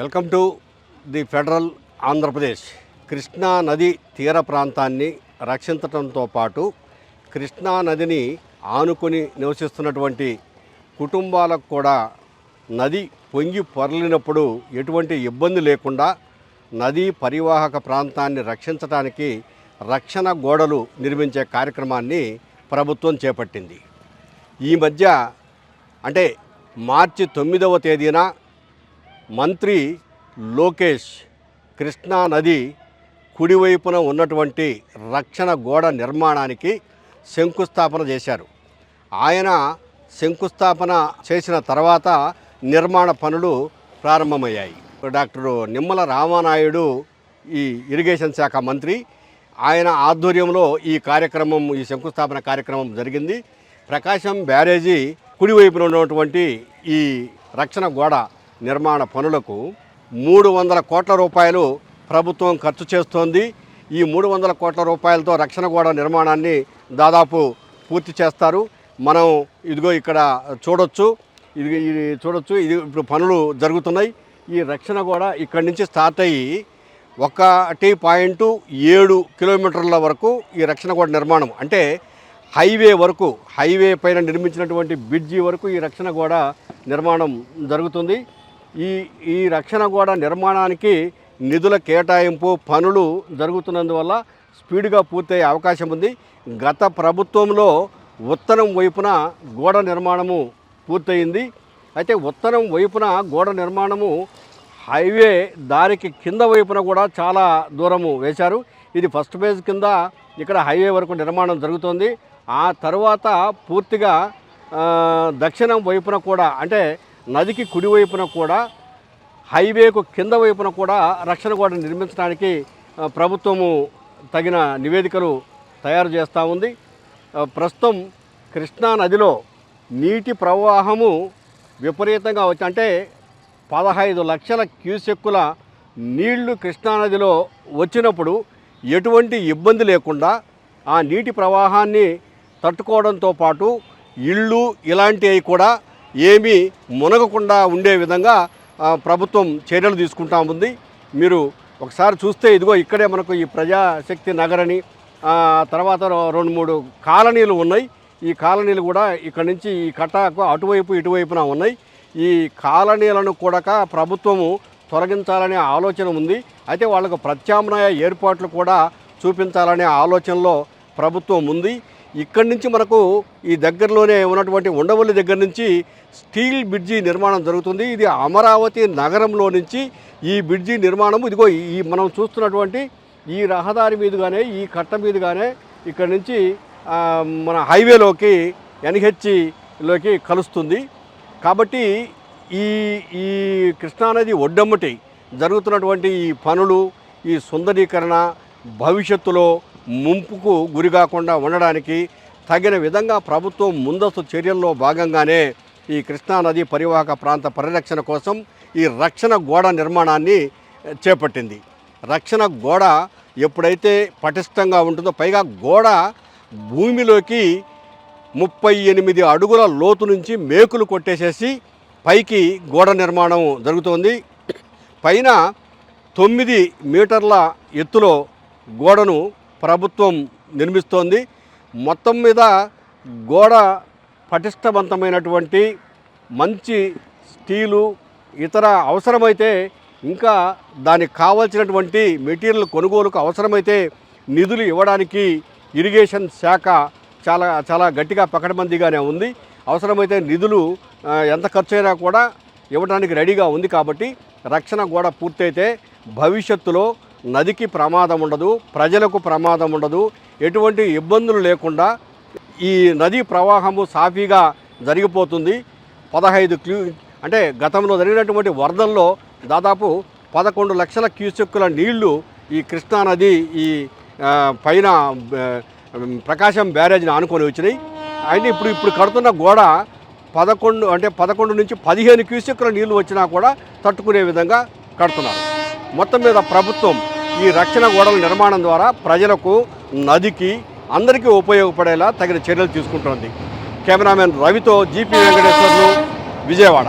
Welcome to the federal Andhra Pradesh. Krishna నది తీర ప్రాంతాన్ని రక్షించడంతో పాటు కృష్ణా నదిని ఆనుకొని నివసిస్తున్నటువంటి కుటుంబాలకు కూడా నది పొంగి పొరలినప్పుడు ఎటువంటి ఇబ్బంది లేకుండా నదీ పరివాహక ప్రాంతాన్ని రక్షించడానికి రక్షణ గోడలు నిర్మించే కార్యక్రమాన్ని ప్రభుత్వం చేపట్టింది. ఈ మధ్య అంటే మార్చి 9వ తేదీన మంత్రి లోకేష్ కృష్ణా నది కుడివైపున ఉన్నటువంటి రక్షణ గోడ నిర్మాణానికి శంకుస్థాపన చేశారు. ఆయన శంకుస్థాపన చేసిన తర్వాత నిర్మాణ పనులు ప్రారంభమయ్యాయి. డాక్టర్ నిమ్మల రామానాయుడు ఈ ఇరిగేషన్ శాఖ మంత్రి, ఆయన ఆధ్వర్యంలో ఈ శంకుస్థాపన కార్యక్రమం జరిగింది. ప్రకాశం బ్యారేజీ కుడివైపున ఉన్నటువంటి ఈ రక్షణ గోడ నిర్మాణ పనులకు 300 కోట్ల రూపాయలు ప్రభుత్వం ఖర్చు చేస్తోంది. ఈ 300 కోట్ల రూపాయలతో రక్షణ గోడ నిర్మాణాన్ని దాదాపు పూర్తి చేస్తారు. మనం ఇదిగో ఇక్కడ చూడొచ్చు, ఇది ఇప్పుడు పనులు జరుగుతున్నాయి. ఈ రక్షణ గోడ ఇక్కడి నుంచి స్టార్ట్ అయ్యి 1.7 కిలోమీటర్ల వరకు ఈ రక్షణ గోడ నిర్మాణం, అంటే హైవే పైన నిర్మించినటువంటి బ్రిడ్జి వరకు ఈ రక్షణ గోడ నిర్మాణం జరుగుతుంది. ఈ రక్షణ గోడ నిర్మాణానికి నిధుల కేటాయింపు పనులు జరుగుతున్నందువల్ల స్పీడ్గా పూర్తయ్యే అవకాశం ఉంది. గత ప్రభుత్వంలో ఉత్తరం వైపున గోడ నిర్మాణము పూర్తయింది. అయితే ఉత్తరం వైపున గోడ నిర్మాణము హైవే దారికి కింద వైపున కూడా చాలా దూరము వేశారు. ఇది ఫస్ట్ ఫేజ్ కింద ఇక్కడ హైవే వరకు నిర్మాణం జరుగుతుంది. ఆ తర్వాత పూర్తిగా దక్షిణం వైపున కూడా, అంటే నదికి కుడివైపున కూడా హైవేకు కింద వైపున కూడా రక్షణ గోడ నిర్మించడానికి ప్రభుత్వము తగిన నివేదికలు తయారు చేస్తూ ఉంది. ప్రస్తుతం కృష్ణా నదిలో నీటి ప్రవాహము విపరీతంగా వచ్చి, అంటే 15 లక్షల క్యూసెక్కుల నీళ్లు కృష్ణానదిలో వచ్చినప్పుడు ఎటువంటి ఇబ్బంది లేకుండా ఆ నీటి ప్రవాహాన్ని తట్టుకోవడంతో పాటు ఇళ్ళు ఇలాంటివి కూడా ఏమీ మునగకుండా ఉండే విధంగా ప్రభుత్వం చర్యలు తీసుకుంటా ఉంది. మీరు ఒకసారి చూస్తే ఇదిగో ఇక్కడే మనకు ఈ ప్రజాశక్తి నగర్ అని, తర్వాత 2-3 కాలనీలు ఉన్నాయి. ఈ కాలనీలు కూడా ఇక్కడి నుంచి ఈ కట్టకు అటువైపు ఇటువైపున ఉన్నాయి. ఈ కాలనీలను కూడా ప్రభుత్వము తొలగించాలనే ఆలోచన ఉంది. అయితే వాళ్ళకు ప్రత్యామ్నాయ ఏర్పాట్లు కూడా చూపించాలనే ఆలోచనలో ప్రభుత్వం ఉంది. ఇక్కడి నుంచి మనకు ఈ దగ్గరలోనే ఉన్నటువంటి ఉండవల్లి దగ్గర నుంచి స్టీల్ బ్రిడ్జి నిర్మాణం జరుగుతుంది. ఇది అమరావతి నగరంలో నుంచి ఈ బ్రిడ్జి నిర్మాణం ఇదిగో ఈ మనం చూస్తున్నటువంటి ఈ రహదారి మీదుగానే, ఈ కట్ట మీదుగానే ఇక్కడి నుంచి మన హైవేలోకి NH లోకి కలుస్తుంది. కాబట్టి ఈ కృష్ణానది ఒడ్డమ్మటి జరుగుతున్నటువంటి ఈ పనులు, ఈ సుందరీకరణ భవిష్యత్తులో ముంపుకు గురి కాకుండా ఉండడానికి తగిన విధంగా ప్రభుత్వం ముందస్తు చర్యల్లో భాగంగానే ఈ కృష్ణానది పరివాహక ప్రాంత పరిరక్షణ కోసం ఈ రక్షణ గోడ నిర్మాణాన్ని చేపట్టింది. రక్షణ గోడ ఎప్పుడైతే పటిష్టంగా ఉంటుందో, పైగా గోడ భూమిలోకి 38 అడుగుల లోతు నుంచి మేకులు కొట్టేసేసి పైకి గోడ నిర్మాణం జరుగుతోంది. పైన 9 మీటర్ల ఎత్తులో గోడను ప్రభుత్వం నిర్మిస్తోంది. మొత్తం మీద గోడ పటిష్టవంతమైనటువంటి మంచి స్టీలు, ఇతర అవసరమైతే ఇంకా దానికి కావాల్సినటువంటి మెటీరియల్ కొనుగోలుకు అవసరమైతే నిధులు ఇవ్వడానికి ఇరిగేషన్ శాఖ చాలా గట్టిగా పకడ్బందీగానే ఉంది. అవసరమైతే నిధులు ఎంత ఖర్చైనా కూడా ఇవ్వడానికి రెడీగా ఉంది. కాబట్టి రక్షణ గోడ పూర్తయితే భవిష్యత్తులో నదికి ప్రమాదం ఉండదు, ప్రజలకు ప్రమాదం ఉండదు, ఎటువంటి ఇబ్బందులు లేకుండా ఈ నదీ ప్రవాహము సాఫీగా జరిగిపోతుంది. 15 అంటే గతంలో జరిగినటువంటి వరదల్లో దాదాపు 11 లక్షల క్యూసెక్కుల నీళ్లు ఈ కృష్ణానది ఈ పైన ప్రకాశం బ్యారేజ్ని ఆనుకొని వచ్చినాయి. అయితే ఇప్పుడు కడుతున్న గోడ 11 నుంచి 15 క్యూసెక్కుల నీళ్లు వచ్చినా కూడా తట్టుకునే విధంగా కడుతున్నారు. మొత్తం మీద ప్రభుత్వం ఈ రక్షణ గోడల నిర్మాణం ద్వారా ప్రజలకు, నదికి, అందరికీ ఉపయోగపడేలా తగిన చర్యలు తీసుకుంటోంది. కెమెరామెన్ రవితో జీపీ వెంకటేశ్వర్లు, విజయవాడ.